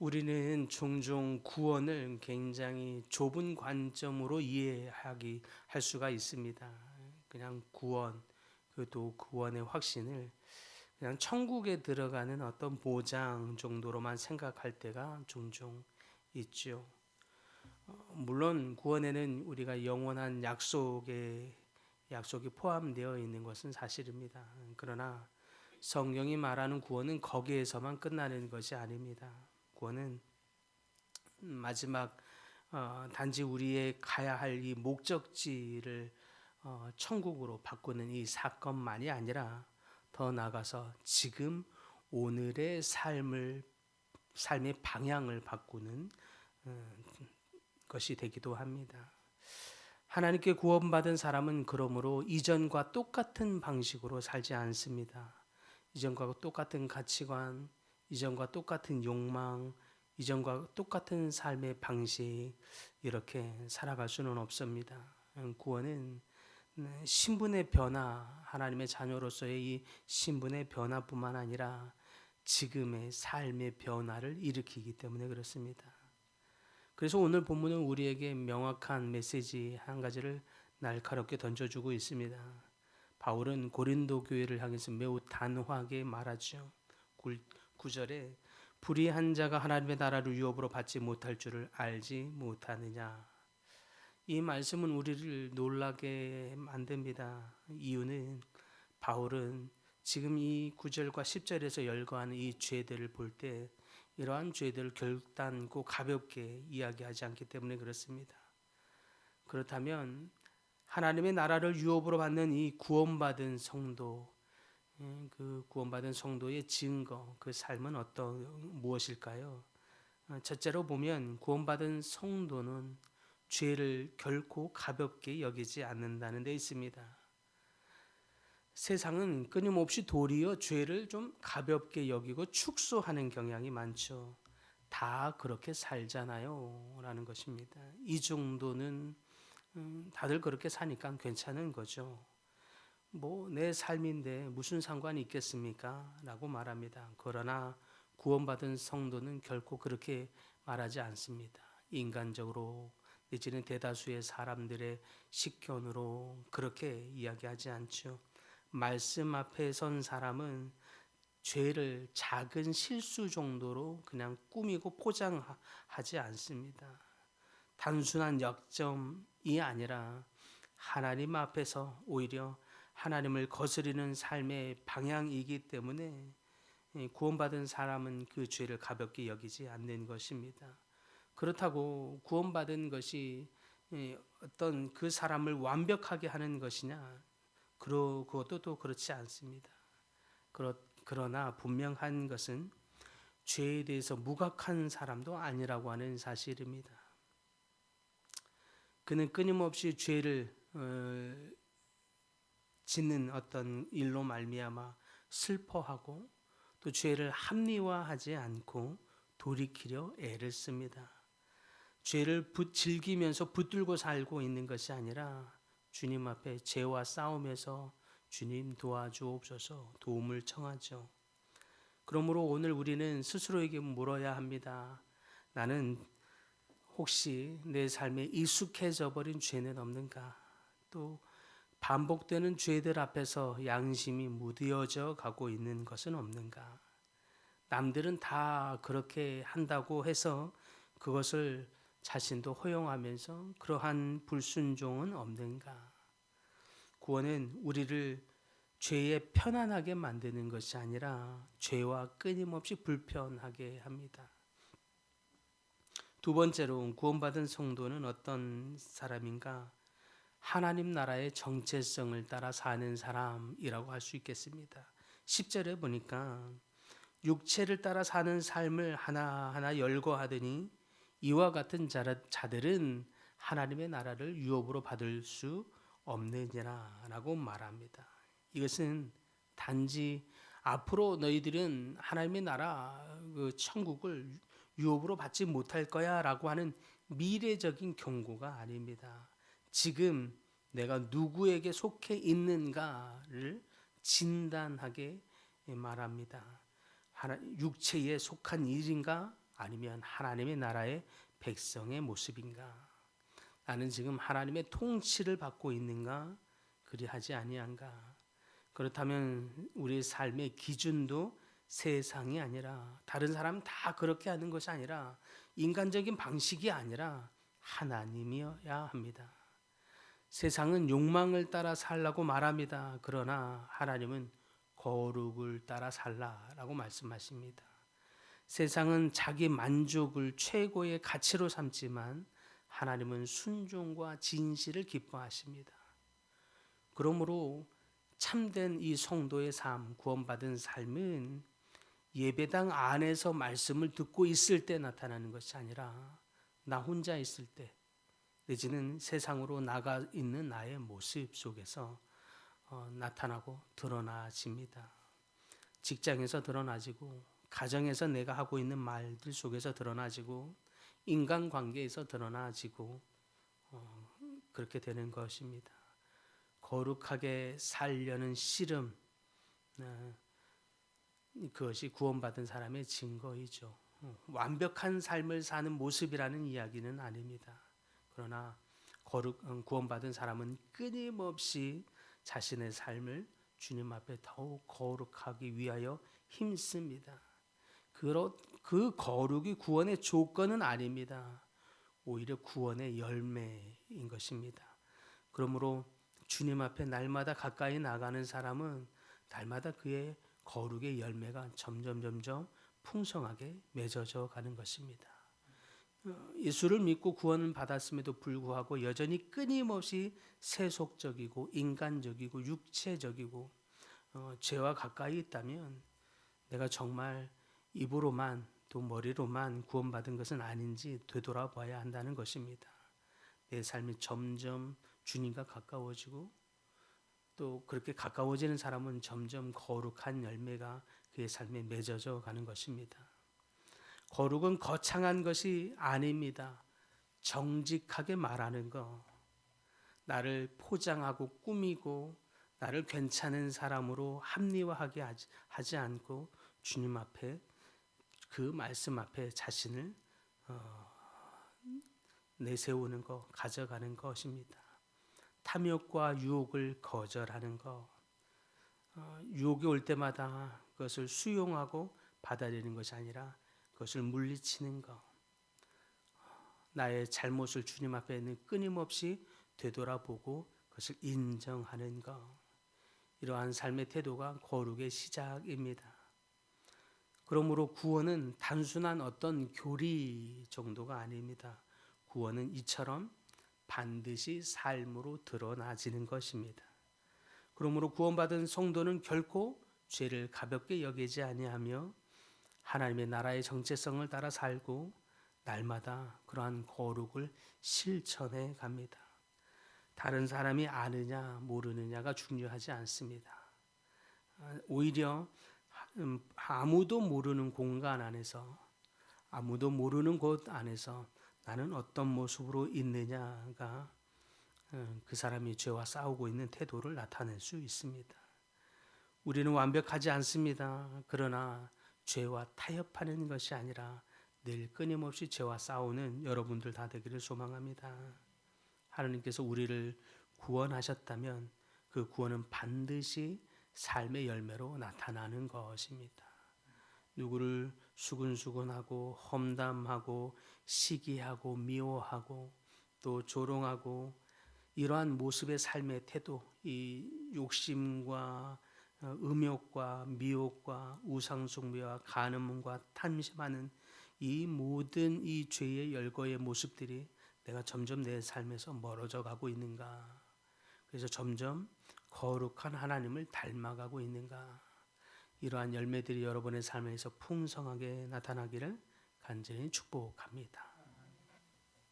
우리는 종종 구원을 굉장히 좁은 관점으로 할 수가 있습니다. 그냥 구원, 그또 구원의 확신을 그냥 천국에 들어가는 어떤 보장 정도로만 생각할 때가 종종 있죠. 물론 구원에는 우리가 영원한 약속이 포함되어 있는 것은 사실입니다. 그러나 성경이 말하는 구원은 거기에서만 끝나는 것이 아닙니다. 구원은 마지막 단지 우리의 가야 할 이 목적지를 천국으로 바꾸는 이 사건만이 아니라 더 나아가서 지금 오늘의 삶의 방향을 바꾸는 것이 되기도 합니다. 하나님께 구원받은 사람은 그러므로 이전과 똑같은 방식으로 살지 않습니다. 이전과 똑같은 가치관, 이전과 똑같은 욕망, 이전과 똑같은 삶의 방식 이렇게 살아갈 수는 없습니다. 구원은 신분의 변화, 하나님의 자녀로서의 이 신분의 변화뿐만 아니라 지금의 삶의 변화를 일으키기 때문에 그렇습니다. 그래서 오늘 본문은 우리에게 명확한 메시지 한 가지를 날카롭게 던져주고 있습니다. 바울은 고린도 교회를 향해서 매우 단호하게 말하죠. 9절에 불의한 자가 하나님의 나라를 유업으로 받지 못할 줄을 알지 못하느냐. 이 말씀은 우리를 놀라게 만듭니다. 이유는 바울은 지금 이 9절과 10절에서 열거하는 이 죄들을 볼 때 이러한 죄들을 결단코 가볍게 이야기하지 않기 때문에 그렇습니다. 그렇다면 하나님의 나라를 유업으로 받는 이 구원받은 성도, 그 구원받은 성도의 증거, 그 삶은 무엇일까요? 첫째로 보면 구원받은 성도는 죄를 결코 가볍게 여기지 않는다는 데 있습니다. 세상은 끊임없이 도리어 죄를 좀 가볍게 여기고 축소하는 경향이 많죠. 다 그렇게 살잖아요 라는 것입니다. 이 정도는 다들 그렇게 사니까 괜찮은 거죠. 내 삶인데 무슨 상관이 있겠습니까? 라고 말합니다. 그러나 구원받은 성도는 결코 그렇게 말하지 않습니다. 인간적으로 내지는 대다수의 사람들의 식견으로 그렇게 이야기하지 않죠. 말씀 앞에 선 사람은 죄를 작은 실수 정도로 그냥 꾸미고 포장하지 않습니다. 단순한 역점이 아니라 하나님 앞에서 오히려 하나님을 거스르는 삶의 방향이기 때문에 구원받은 사람은 그 죄를 가볍게 여기지 않는 것입니다. 그렇다고 구원받은 것이 어떤 그 사람을 완벽하게 하는 것이냐? 그것도 또 그렇지 않습니다. 그러나 분명한 것은 죄에 대해서 무각한 사람도 아니라고 하는 사실입니다. 그는 끊임없이 죄를 짓는 어떤 일로 말미암아 슬퍼하고 또 죄를 합리화하지 않고 돌이키려 애를 씁니다. 죄를 즐기면서 붙들고 살고 있는 것이 아니라 주님 앞에 죄와 싸움에서 주님 도와주옵소서 도움을 청하죠. 그러므로 오늘 우리는 스스로에게 물어야 합니다. 나는 혹시 내 삶에 익숙해져 버린 죄는 없는가? 또 반복되는 죄들 앞에서 양심이 무뎌져 가고 있는 것은 없는가? 남들은 다 그렇게 한다고 해서 그것을 자신도 허용하면서 그러한 불순종은 없는가? 구원은 우리를 죄에 편안하게 만드는 것이 아니라 죄와 끊임없이 불편하게 합니다. 두 번째로 구원받은 성도는 어떤 사람인가? 하나님 나라의 정체성을 따라 사는 사람이라고 할 수 있겠습니다. 10절에 보니까 육체를 따라 사는 삶을 하나하나 열거하더니 이와 같은 자들은 하나님의 나라를 유업으로 받을 수 없느니라 라고 말합니다. 이것은 단지 앞으로 너희들은 하나님의 나라 그 천국을 유업으로 받지 못할 거야 라고 하는 미래적인 경고가 아닙니다. 지금 내가 누구에게 속해 있는가를 진단하게 말합니다. 육체에 속한 일인가 아니면 하나님의 나라의 백성의 모습인가? 나는 지금 하나님의 통치를 받고 있는가? 그리하지 아니한가? 그렇다면 우리의 삶의 기준도 세상이 아니라 다른 사람 다 그렇게 하는 것이 아니라 인간적인 방식이 아니라 하나님이어야 합니다. 세상은 욕망을 따라 살라고 말합니다. 그러나 하나님은 거룩을 따라 살라라고 말씀하십니다. 세상은 자기 만족을 최고의 가치로 삼지만 하나님은 순종과 진실을 기뻐하십니다. 그러므로 참된 이 성도의 삶, 구원받은 삶은 예배당 안에서 말씀을 듣고 있을 때 나타나는 것이 아니라 나 혼자 있을 때 내지는 세상으로 나가 있는 나의 모습 속에서 나타나고 드러나집니다. 직장에서 드러나지고 가정에서 내가 하고 있는 말들 속에서 드러나지고 인간관계에서 드러나지고 그렇게 되는 것입니다. 거룩하게 살려는 씨름, 그것이 구원받은 사람의 증거이죠. 완벽한 삶을 사는 모습이라는 이야기는 아닙니다. 그러나 구원받은 사람은 끊임없이 자신의 삶을 주님 앞에 더욱 거룩하기 위하여 힘씁니다. 그 거룩이 구원의 조건은 아닙니다. 오히려 구원의 열매인 것입니다. 그러므로 주님 앞에 날마다 가까이 나가는 사람은 날마다 그의 거룩의 열매가 점점 풍성하게 맺어져 가는 것입니다. 예수를 믿고 구원을 받았음에도 불구하고 여전히 끊임없이 세속적이고 인간적이고 육체적이고 죄와 가까이 있다면 내가 정말 입으로만 또 머리로만 구원받은 것은 아닌지 되돌아봐야 한다는 것입니다. 내 삶이 점점 주님과 가까워지고 또 그렇게 가까워지는 사람은 점점 거룩한 열매가 그의 삶에 맺어져 가는 것입니다. 거룩은 거창한 것이 아닙니다. 정직하게 말하는 것, 나를 포장하고 꾸미고 나를 괜찮은 사람으로 합리화하게 하지 않고 주님 앞에 그 말씀 앞에 자신을 내세우는 것, 가져가는 것입니다. 탐욕과 유혹을 거절하는 것, 유혹이 올 때마다 그것을 수용하고 받아들이는 것이 아니라 그것을 물리치는 것, 나의 잘못을 주님 앞에는 끊임없이 되돌아보고 그것을 인정하는 것, 이러한 삶의 태도가 거룩의 시작입니다. 그러므로 구원은 단순한 어떤 교리 정도가 아닙니다. 구원은 이처럼 반드시 삶으로 드러나지는 것입니다. 그러므로 구원받은 성도는 결코 죄를 가볍게 여기지 아니하며 하나님의 나라의 정체성을 따라 살고 날마다 그러한 거룩을 실천해 갑니다. 다른 사람이 아느냐 모르느냐가 중요하지 않습니다. 오히려 아무도 모르는 공간 안에서, 아무도 모르는 곳 안에서 나는 어떤 모습으로 있느냐가 그 사람이 죄와 싸우고 있는 태도를 나타낼 수 있습니다. 우리는 완벽하지 않습니다. 그러나 죄와 타협하는 것이 아니라 늘 끊임없이 죄와 싸우는 여러분들 다 되기를 소망합니다. 하나님께서 우리를 구원하셨다면 그 구원은 반드시 삶의 열매로 나타나는 것입니다. 누구를 수근수근하고 험담하고 시기하고 미워하고 또 조롱하고 이러한 모습의 삶의 태도, 이 욕심과 음욕과 미혹과 우상숭배와 간음과 탐심하는 이 모든 이 죄의 열거의 모습들이 내가 점점 내 삶에서 멀어져 가고 있는가? 그래서 점점 거룩한 하나님을 닮아가고 있는가? 이러한 열매들이 여러분의 삶에서 풍성하게 나타나기를 간절히 축복합니다.